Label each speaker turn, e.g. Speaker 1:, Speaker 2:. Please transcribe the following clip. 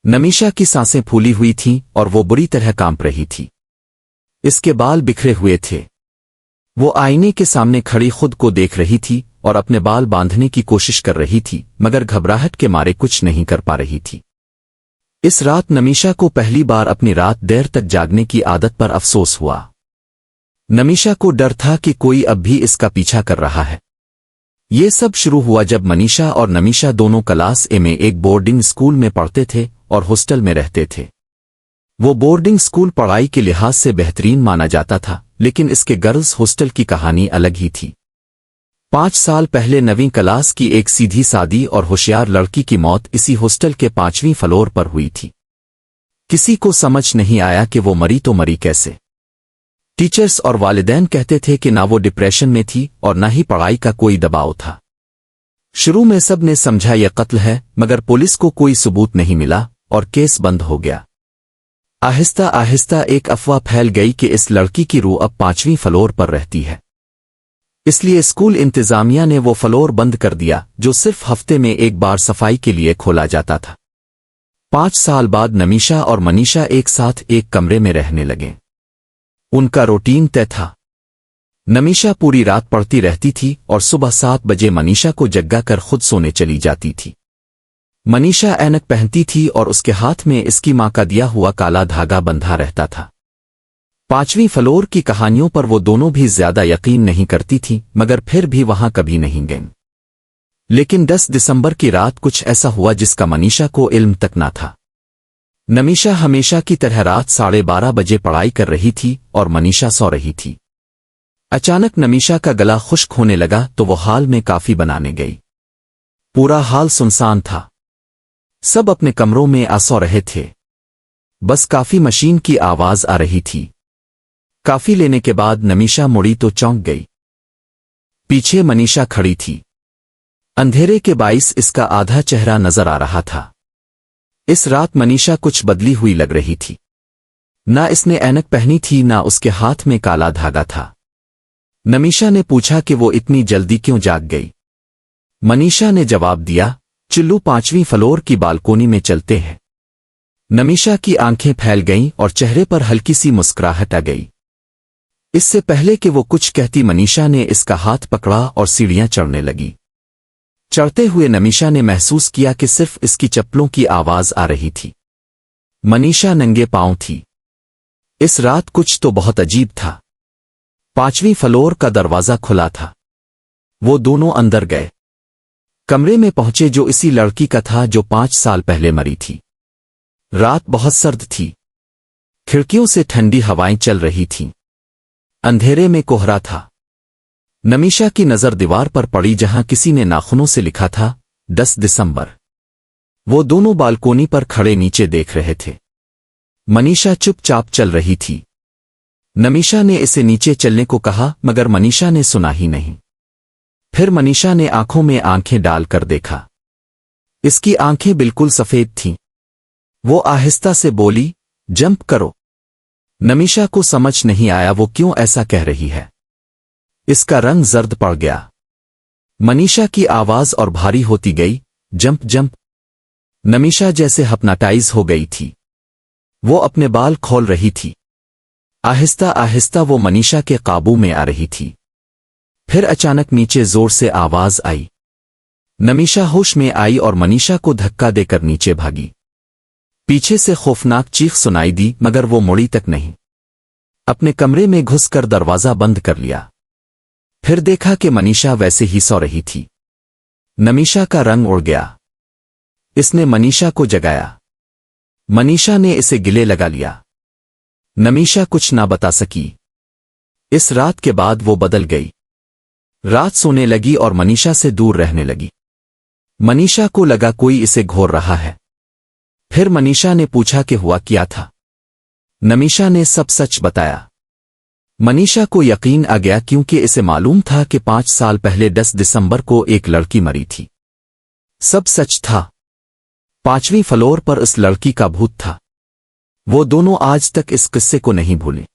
Speaker 1: नमीशा की सांसें फूली हुई थीं और वो बुरी तरह कांप रही थी। इसके बाल बिखरे हुए थे। वो आईने के सामने खड़ी खुद को देख रही थी और अपने बाल बांधने की कोशिश कर रही थी, मगर घबराहट के मारे कुछ नहीं कर पा रही थी। इस रात नमीशा को पहली बार अपनी रात देर तक जागने की आदत पर अफसोस हुआ। नमीशा को डर था कि कोई अब भी इसका पीछा कर रहा है। ये सब शुरू हुआ जब मनीषा और नमीशा दोनों क्लास ए में एक बोर्डिंग स्कूल में पढ़ते थे और हॉस्टल में रहते थे। वो बोर्डिंग स्कूल पढ़ाई के लिहाज से बेहतरीन माना जाता था, लेकिन इसके गर्ल्स हॉस्टल की कहानी अलग ही थी। 5 साल पहले 9वीं क्लास की एक सीधी सादी और होशियार लड़की की मौत इसी हॉस्टल के 5वीं फ्लोर पर हुई थी। किसी को समझ नहीं आया कि वो मरी तो मरी कैसे। टीचर्स और वालिदैन कहते थे कि ना वो डिप्रेशन में थी और ना ही पढ़ाई का कोई दबाव था। शुरू में सब ने समझा यह कत्ल है, मगर पुलिस को कोई सबूत नहीं मिला और केस बंद हो गया। आहिस्ता आहिस्ता एक अफवाह फैल गई कि इस लड़की की रूह अब 5वीं फ्लोर पर रहती है। इसलिए स्कूल इंतजामिया ने वो फ्लोर बंद कर दिया, जो सिर्फ हफ्ते में एक बार सफाई के लिए खोला जाता था। 5 साल बाद नमीशा और मनीषा एक साथ एक कमरे में रहने लगे। उनका रूटीन तय था। नमीशा पूरी रात पढ़ती रहती थी और सुबह 7 बजे मनीषा को जगा कर खुद सोने चली जाती थी। मनीषा ऐनक पहनती थी और उसके हाथ में इसकी मां का दिया हुआ काला धागा बंधा रहता था। 5वीं फ्लोर की कहानियों पर वो दोनों भी ज्यादा यकीन नहीं करती थी, मगर फिर भी वहां कभी नहीं गईं। लेकिन 10 दिसंबर की रात कुछ ऐसा हुआ जिसका मनीषा को इल्म तक ना था। नमीशा हमेशा की तरह रात 12:30 बजे पढ़ाई कर रही थी और मनीषा सो रही थी। अचानक नमीशा का गला खुश्क होने लगा तो वो हाल में काफी बनाने गई। पूरा हाल सुनसान था। सब अपने कमरों में सो रहे थे। बस काफी मशीन की आवाज आ रही थी। काफी लेने के बाद नमीशा मुड़ी तो चौंक गई। पीछे मनीषा खड़ी थी। अंधेरे के बाइस इसका आधा चेहरा नजर आ रहा था। इस रात मनीषा कुछ बदली हुई लग रही थी। ना इसने ऐनक पहनी थी, ना उसके हाथ में काला धागा था। नमीशा ने पूछा कि वो इतनी जल्दी क्यों जाग गई। मनीषा ने जवाब दिया, चिल्लू 5वीं फ्लोर की बालकोनी में चलते हैं। नमीशा की आंखें फैल गईं और चेहरे पर हल्की सी मुस्कुराहट आ गई। इससे पहले कि वो कुछ कहती मनीषा ने इसका हाथ पकड़ा और सीढ़ियां चढ़ने लगी। चढ़ते हुए नमीशा ने महसूस किया कि सिर्फ इसकी चप्पलों की आवाज आ रही थी। मनीषा नंगे पांव थी। इस रात कुछ तो बहुत अजीब था। 5वीं फ्लोर का दरवाजा खुला था। वो दोनों अंदर गए। कमरे में पहुंचे जो इसी लड़की का था जो 5 साल पहले मरी थी। रात बहुत सर्द थी। खिड़कियों से ठंडी हवाएं चल रही थीं। अंधेरे में कोहरा था। नमीशा की नजर दीवार पर पड़ी जहां किसी ने नाखूनों से लिखा था 10 दिसंबर। वो दोनों बालकोनी पर खड़े नीचे देख रहे थे। मनीषा चुपचाप चल रही थी। नमीशा ने इसे नीचे चलने को कहा, मगर मनीषा ने सुना ही नहीं। फिर मनीषा ने आंखों में आंखें डालकर देखा। इसकी आंखें बिल्कुल सफेद थीं। वो आहिस्ता से बोली, जंप करो। नमीशा को समझ नहीं आया वो क्यों ऐसा कह रही है। इसका रंग जर्द पड़ गया। मनीषा की आवाज और भारी होती गई, जंप जंप। नमीशा जैसे हिप्नोटाइज हो गई थी। वो अपने बाल खोल रही थी। आहिस्ता आहिस्ता वो मनीषा के काबू में आ रही थी। फिर अचानक नीचे जोर से आवाज आई। नमीशा होश में आई और मनीषा को धक्का देकर नीचे भागी। पीछे से खौफनाक चीख सुनाई दी, मगर वो मुड़ी तक नहीं। अपने कमरे में घुसकर दरवाजा बंद कर लिया। फिर देखा कि मनीषा वैसे ही सो रही थी। नमीशा का रंग उड़ गया। इसने मनीषा को जगाया। मनीषा ने इसे गिले लगा लिया। नमीशा कुछ ना बता सकी। इस रात के बाद वो बदल गई। रात सोने लगी और मनीषा से दूर रहने लगी। मनीषा को लगा कोई इसे घोर रहा है। फिर मनीषा ने पूछा कि हुआ क्या था। नमीशा ने सब सच बताया। मनीषा को यकीन आ गया क्योंकि इसे मालूम था कि 5 साल पहले 10 दिसंबर को एक लड़की मरी थी। सब सच था। 5वीं फ्लोर पर उस लड़की का भूत था। वो दोनों आज तक इस किस्से को नहीं भूले।